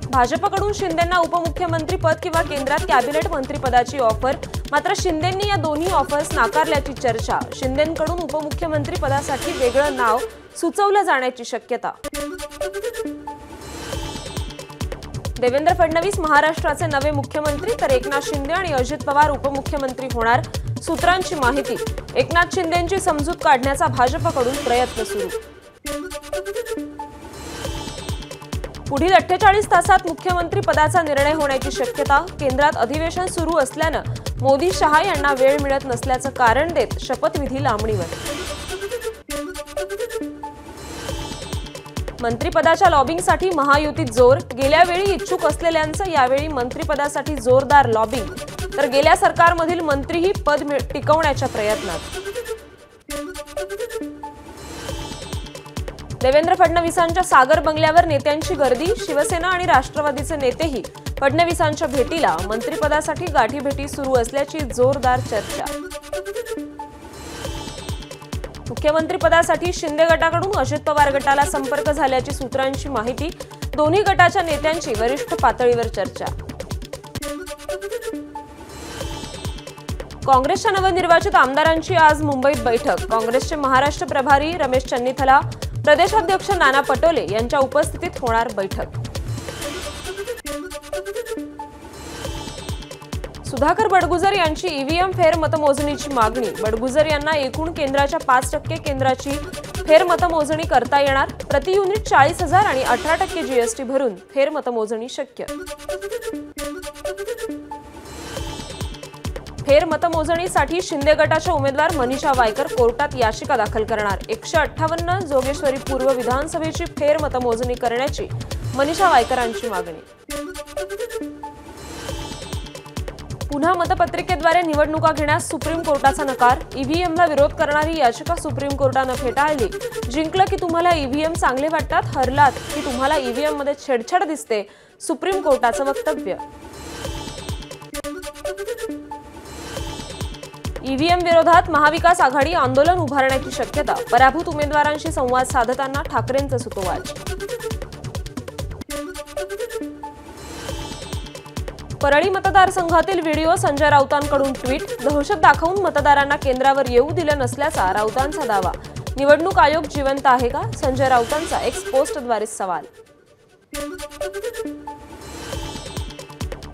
भाजपकडून शिंदेंना उपमुख्यमंत्री पद किंवा केंद्रात कॅबिनेट मंत्रिपदाची ऑफर, मात्र शिंदेंनी या दोन्ही ऑफर्स नाकारल्याची चर्चा। शिंदेंकडून उपमुख्यमंत्री पदासाठी वेगळं नाव सुचवलं जाण्याची शक्यता। देवेंद्र फडणवीस महाराष्ट्राचे नवे मुख्यमंत्री, तर एकनाथ शिंदे आणि अजित पवार उपमुख्यमंत्री होणार, सूत्रांची माहिती। एकनाथ शिंदेंची समजूत काढण्याचा भाजपकडून प्रयत्न सुरू। पुढील 48 तासात मुख्यमंत्री पदाचा निर्णय होण्याची शक्यता। केंद्रात अधिवेशन सुरू असल्यानं मोदी शहा यांना वेळ मिळत नसल्याचं कारण देत शपथविधी लांबणीवर। मंत्रिपदाच्या लॉबिंगसाठी महायुतीत जोर, गेल्या वेळी इच्छुक असलेल्यांचं यावेळी मंत्रिपदासाठी जोरदार लॉबिंग, तर गेल्या सरकारमधील मंत्रीही पद टिकवण्याच्या प्रयत्नात। देवेंद्र फडणवीसांच्या सागर बंगल्यावर नेत्यांची गर्दी, शिवसेना आणि राष्ट्रवादीचे नेतेही फडणवीसांच्या भेटीला, मंत्रिपदासाठी गाठीभेटी सुरू असल्याची जोरदार चर्चा। मुख्यमंत्रीपदासाठी शिंदे गटाकडून अजित पवार गटाला संपर्क झाल्याची सूत्रांची माहिती। दोन्ही गटाच्या नेत्यांची वरिष्ठ पातळीवर चर्चा। काँग्रेसच्या नवनिर्वाचित आमदारांची आज मुंबईत बैठक। काँग्रेसचे महाराष्ट्र प्रभारी रमेश चन्नीथला, प्रदेशाध्यक्ष नाना पटोले यांच्या उपस्थितीत होणार बैठक। सुधाकर बडगुजर यांची ईव्हीएम फेरमतमोजणीची मागणी। बडगुजर यांना एकूण केंद्राच्या 5% केंद्राची फेरमतमोजणी करता येणार। प्रति युनिट 40,000 आणि 18% जीएसटी भरून फेरमतमोजणी शक्य। फेरमतमोजणीसाठी शिंदे गटाच्या उमेदवार मनीषा वायकर कोर्टात याचिका दाखल करणार। 158 जोगेश्वरी पूर्व विधानसभेची फेरमतमोजणी करण्याची मनीषा वायकरांची मागणी। पुन्हा मतपत्रिकेद्वारे निवडणुका घेण्यास सुप्रीम कोर्टाचा नकार। ईव्हीएमला विरोध करणारी याचिका सुप्रीम कोर्टानं फेटाळली। जिंकलं की तुम्हाला ईव्हीएम चांगले वाटतात, हरलात की तुम्हाला ईव्हीएममध्ये छेडछाड दिसते, सुप्रीम कोर्टाचं वक्तव्य। ईव्हीएम विरोधात महाविकास आघाडी आंदोलन उभारण्याची शक्यता। पराभूत उमेदवारांशी संवाद साधताना ठाकरेंचं सुतोवाच। परळी मतदारसंघातील व्हिडिओ संजय राऊतांकडून ट्विट। दहशत दाखवून मतदारांना केंद्रावर येऊ दिलं नसल्याचा राऊतांचा दावा। निवडणूक आयोग जिवंत आहे का? संजय राऊतांचा एक्स पोस्टद्वारे सवाल।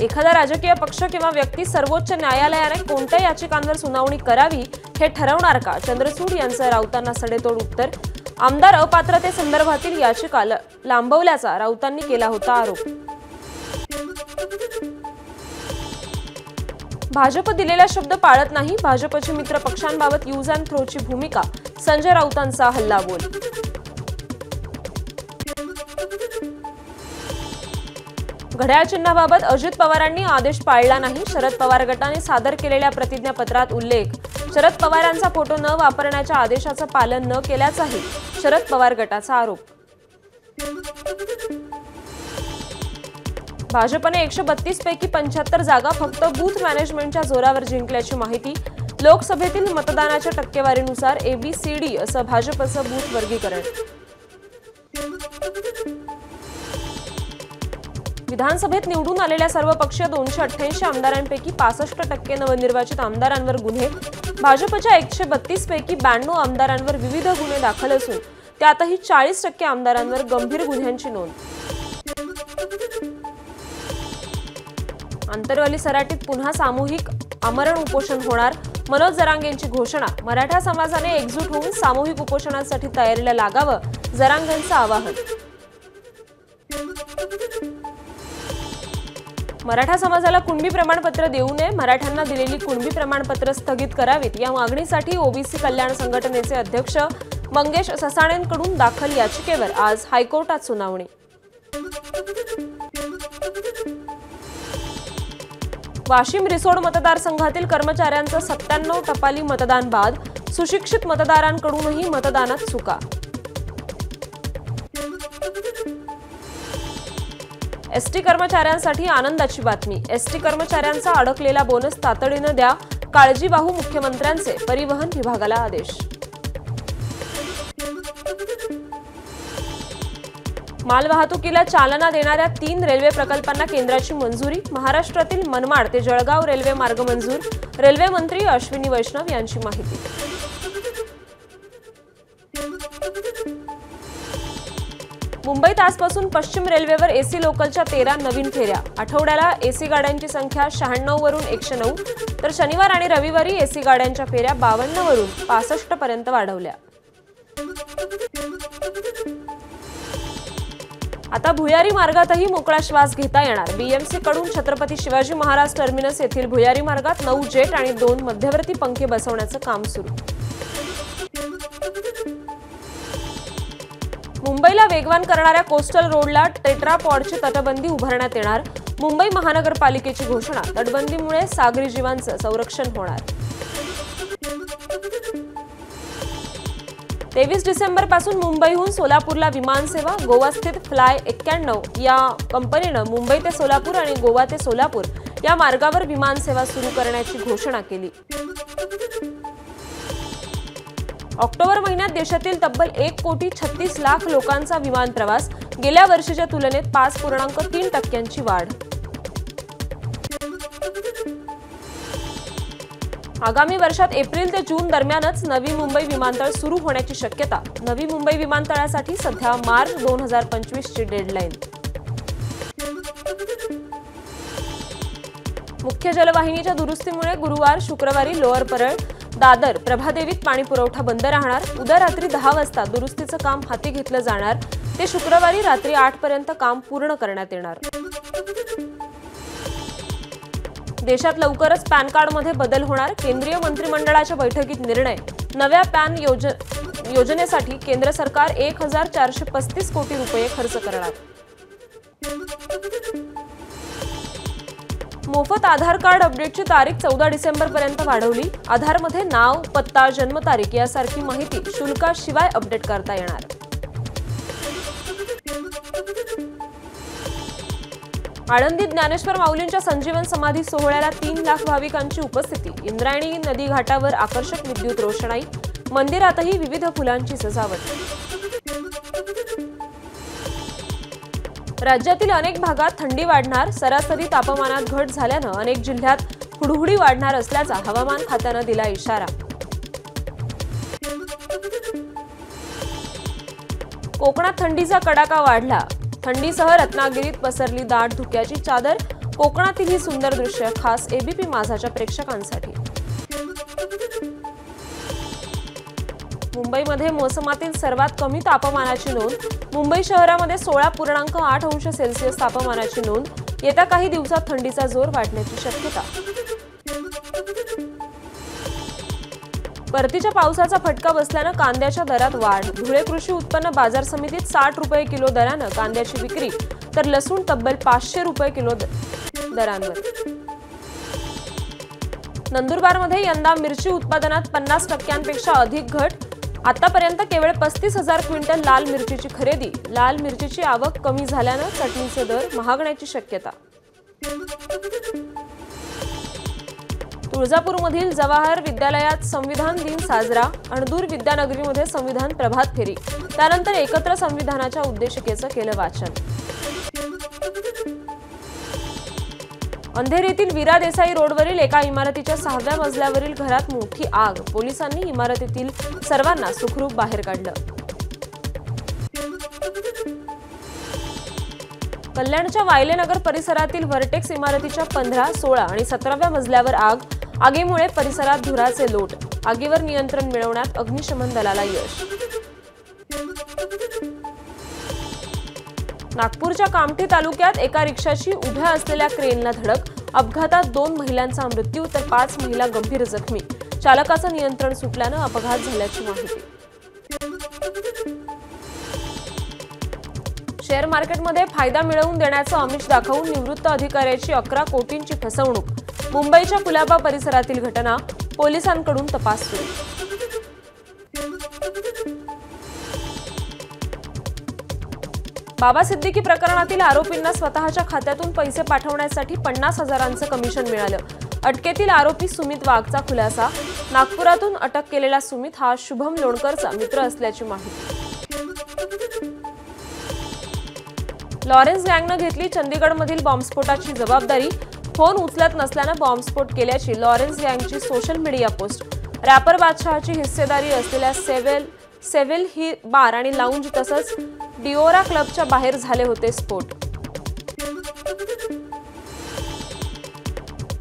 एखादा राजकीय पक्ष किंवा व्यक्ती सर्वोच्च न्यायालयाने कोणत्या याचिकांवर सुनावणी करावी हे ठरवणार का? चंद्रचूड यांचं राऊतांना सडेतोड उत्तर। आमदार अपात्रतेसंदर्भातील याचिका लांबवल्याचा राऊतांनी केला होता आरोप। भाजप दिलेला शब्द पाळत नाही, भाजपची मित्र पक्षांबाबत यूज अँड थ्रोची भूमिका। संजय राऊतांचा हल्लाबोल। घड्याळ चिन्हाबाबत अजित पवारांनी आदेश पाळला नाही। शरद पवार गटाने सादर केलेल्या प्रतिज्ञापत्रात उल्लेख। शरद पवारांचा फोटो न वापरण्याच्या आदेशाचं पालन न केल्याचाही शरद पवार गटाचा आरोप। भाजपने 132 पैकी 75 जागा फक्त बूथ मॅनेजमेंटच्या जोरावर जिंकल्याची माहिती। लोकसभेतील मतदानाच्या टक्केवारीनुसार ABCD असं भाजपचं बूथ वर्गीकरण। विधानसभेत निवडून आलेल्या सर्व पक्षीय 288 आमदारांपैकी 65% नवनिर्वाचित आमदारांवर गुन्हे। भाजपच्या 132 पैकी 92 आमदारांवर विविध गुन्हे दाखल असून त्यातही 40% आमदारांवर गंभीर गुन्ह्यांची नोंद। आंतरवाली सराटीत पुन्हा सामूहिक आमरण उपोषण होणार। मनोज जरांगेंची घोषणा। मराठा समाजाने एकजूट होऊन सामूहिक उपोषणासाठी तयारीला लागावं, जरांगेंचं आवाहन। मराठा समाजाला कुणबी प्रमाणपत्र देऊ नये, मराठ्यांना दिलेली कुणबी प्रमाणपत्र स्थगित करावीत या मागणीसाठी ओबीसी कल्याण संघटनेचे अध्यक्ष मंगेश ससाणेंकडून दाखल याचिकेवर आज हायकोर्टात सुनावणी। वाशिम रिसोड मतदारसंघातील कर्मचाऱ्यांचं 97 टपाली मतदान बाद। सुशिक्षित मतदारांकडूनही मतदानात चुका। एसटी कर्मचाऱ्यांसाठी आनंदाची बातमी। एसटी कर्मचाऱ्यांचा अडकलेला बोनस तातडीने द्या, काळजीवाहू मुख्यमंत्र्यांचे परिवहन विभागाला आदेश। मालवाहतुकीला चालना देणाऱ्या 3 रेल्वे प्रकल्पांना केंद्राची मंजुरी। महाराष्ट्रातील मनमाड ते जळगाव रेल्वे मार्ग मंजूर। रेल्वे मंत्री अश्विनी वैष्णव यांची माहिती। मुंबईत आजपासून पश्चिम रेल्वेवर एसी लोकलच्या 13 नवीन फेऱ्या। आठवड्याला एसी गाड्यांची संख्या 96 वरून 109, तर शनिवार आणि रविवारी एसी गाड्यांच्या फेऱ्या 52 वरून 65 पर्यंत वाढवल्या। आता भुयारी मार्गातही मोकळा श्वास घेता येणार। बीएमसी कडून छत्रपती शिवाजी महाराज टर्मिनस येथील भुयारी मार्गात 9 जेट आणि 2 मध्यवर्ती पंखे बसवण्याचं काम सुरू। मुंबईला वेगवान करणाऱ्या कोस्टल रोडला टेट्रापॉडची तटबंदी उभारण्यात येणार। मुंबई महानगरपालिकेची घोषणा। तटबंदीमुळे सागरी जीवांचं संरक्षण होणार। 23 डिसेंबर पासून मुंबईहून सोलापूरला विमान सेवा। गोवा स्थित फ्लाय 91 या कंपनीनं मुंबई ते सोलापूर आणि गोवा ते सोलापूर या मार्गावर विमान सेवा सुरू करण्याची घोषणा केली। ऑक्टोबर महिन्यात देशातील तब्बल 1,36,00,000 लोकांचा विमान प्रवास। गेल्या वर्षीच्या तुलनेत 5.3% वाढ। आगामी वर्षात एप्रिल ते जून दरम्यानच नवी मुंबई विमानतळ सुरू होण्याची शक्यता। नवी मुंबई विमानतळासाठी सध्या मार्च 2025 ची डेडलाईन। मुख्य जलवाहिनीच्या दुरुस्तीमुळे गुरुवार शुक्रवारी लोअर परळ, दादर, प्रभादेवीत पाणी पुरवठा बंद राहणार। उद्या रात्री 10 वाजता दुरुस्तीचं काम हाती घेतलं जाणार। ते शुक्रवारी रात्री 8 पर्यंत काम पूर्ण करण्यात येणार। देशात लवकरच पॅन कार्डमध्ये बदल होणार। केंद्रीय मंत्रिमंडळाच्या बैठकीत निर्णय। नव्या पॅन योजनेसाठी केंद्र सरकार 1,435 कोटी रुपये खर्च करणार। मोफत आधार कार्ड अपडेटची तारीख 14 डिसेंबर पर्यंत वाढवली। आधारमध्ये नाव, पत्ता, जन्मतारीख यासारखी माहिती शुल्काशिवाय अपडेट करता येणार। आळंदीत ज्ञानेश्वर माऊलींच्या संजीवन समाधी सोहळ्याला 3 लाख भाविकांची उपस्थिती। इंद्रायणी नदी घाटावर आकर्षक विद्युत रोषणाई। मंदिरातही विविध फुलांची सजावट। राज्यातील अनेक भागात थंडी वाढणार। सरासरी तापमानात घट झाल्यानं अनेक जिल्ह्यात हुडहुडी वाढणार असल्याचा हवामान खात्यानं दिला इशारा। कोकणात थंडीचा कडाका वाढला। थंडीसह रत्नागिरीत पसरली दाट धुक्याची चादर। कोकणातील ही सुंदर दृश्य खास एबीपी माझाच्या प्रेक्षकांसाठी। मुंबईमध्ये मोसमातील सर्वात कमी तापमानाची नोंद। मुंबई शहरामध्ये 16.8 अंश सेल्सिअस तापमानाची नोंद। येत्या काही दिवसात थंडीचा जोर वाढण्याची शक्यता। परतीच्या पावसाचा फटका बसल्यानं कांद्याच्या दरात वाढ। धुळे कृषी उत्पन्न बाजार समितीत 60 रुपये किलो दरानं कांद्याची विक्री, तर लसूण तब्बल 500 रुपये किलो दरांवर। नंदुरबारमध्ये यंदा मिरची उत्पादनात 50% अधिक घट। आतापर्यंत केवळ 35,000 क्विंटल लाल मिरचीची खरेदी। लाल मिरचीची आवक कमी झाल्यानं चटणीचे दर महागण्याची शक्यता। तुळजापूरमधील जवाहर विद्यालयात संविधान दिन साजरा। अणदूर विद्यानगरीमध्ये संविधान प्रभात फेरी। त्यानंतर एकत्र संविधानाच्या उद्देशिकेचं केलं वाचन। अंधेरीतील वीरा देसाई रोडवरील एका इमारतीच्या 6व्या मजल्यावरील घरात मोठी आग। पोलिसांनी इमारतीतील सर्वांना सुखरूप बाहेर काढलं। कल्याणच्या वायलेनगर परिसरातील व्हर्टेक्स इमारतीच्या 15, 16 आणि 17व्या मजल्यावर आग। आगीमुळे परिसरात धुराचे लोट। आगीवर नियंत्रण मिळवण्यात अग्निशमन दलाला यश। नागपूरच्या कामठी तालुक्यात एका रिक्षाची उभ्या असलेल्या क्रेनला धडक। अपघातात 2 महिलांचा मृत्यू, तर 5 महिला गंभीर जखमी। चालकाचं नियंत्रण सुटल्यानं अपघात झाल्याची माहिती। शेअर मार्केटमध्ये फायदा मिळवून देण्याचं आमिष दाखवून निवृत्त अधिकाऱ्याची 11 कोटींची फसवणूक। मुंबईच्या कुलाबा परिसरातील घटना। पोलिसांकडून तपास सुरू। बाबा सिद्दीकी प्रकरणातील आरोपींना स्वतःच्या खात्यातून पैसे पाठवण्यासाठी 50,000चं कमिशन मिळालं। अटकेतील आरोपी सुमित वाघचा खुलासा। नागपुरातून अटक केलेला सुमित हा शुभम लोणकरचा मित्र असल्याची माहिती। लॉरेन्स गँगनं घेतली चंदीगडमधील बॉम्बस्फोटाची जबाबदारी. फोन उचलत नसल्यानं बॉम्बस्फोट केल्याची लॉरेन्स गँगची सोशल मीडिया पोस्ट. रॅपर बादशहाची हिस्सेदारी असलेल्या सेव्हिल ही बार आणि लाऊंज तसंच डिओरा क्लबच्या बाहेर झाले होते स्फोट.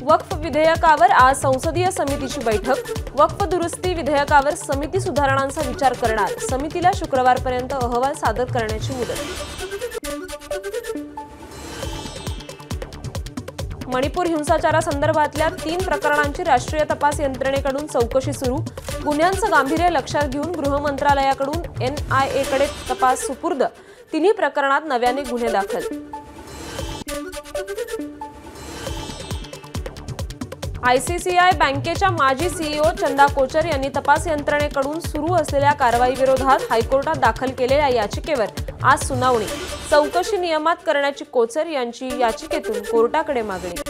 वक्फ विधेयकावर आज संसदीय समितीची बैठक. वक्फ दुरुस्ती विधेयकावर समिती सुधारणांचा विचार करणार. समितीला शुक्रवारपर्यंत अहवाल सादर करण्याची मुदत. मणिपूर हिंसाचारासंदर्भातल्या 3 प्रकरणांची राष्ट्रीय तपास यंत्रणेकडून चौकशी सुरू. गुन्ह्यांचं गांभीर्य लक्षात घेऊन गृह मंत्रालयाकडून NIAकडे तपास सुपूर्द. 3 प्रकरणात नव्याने गुन्हे दाखल. ICICI बँकेच्या माजी CEO चंदा कोचर यांनी तपास यंत्रणेकडून सुरू असलेल्या कारवाईविरोधात हायकोर्टात दाखल केलेल्या याचिकेवर आज सुनावणी. चौकशी नियमात करण्याची कोचर यांची याचिकेतून कोर्टाकडे मागणी.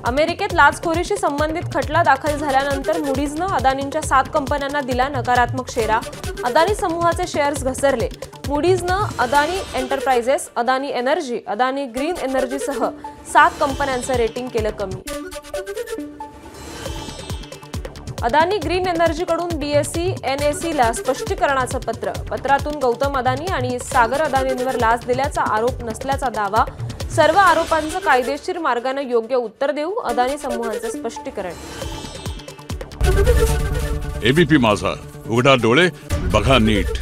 अमेरिकेत लाचखोरीशी संबंधित खटला दाखल झाल्यानंतर मूडीजनं अदानींच्या 7 कंपन्यांना दिला नकारात्मक शेरा. अदानी समूहाचे शेअर्स घसरले. मूडीजनं Adani enterprises, Adani energy, Adani green एनर्जीसह 7 कंपन्यांचं रेटिंग केलं कमी. अदानी ग्रीन एनर्जीकडून BSE NSEला स्पष्टीकरणाचं पत्र. पत्रातून गौतम अदानी आणि सागर अदानींवर लाच दिल्याचा आरोप नसल्याचा दावा. सर्व आरोपांचं कायदेशीर मार्गाने योग्य उत्तर देऊ, अदानी समूहाचं स्पष्टीकरण. ABP माझा, उघडा डोळे बघा नीट.